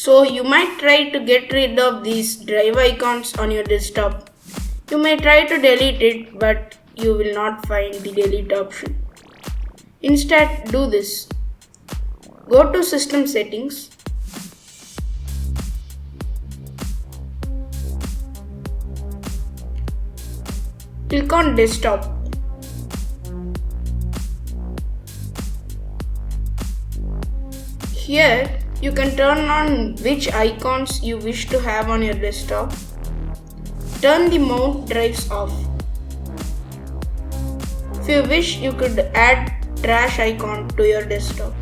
So you might try to get rid of these drive icons on your desktop. You may try to delete it, but you will not find the delete option. Instead, do this. Go to System Settings. Click on Desktop. Here, you can turn on which icons you wish to have on your desktop. Turn the mount drives off. If you wish, you could add trash icon to your desktop.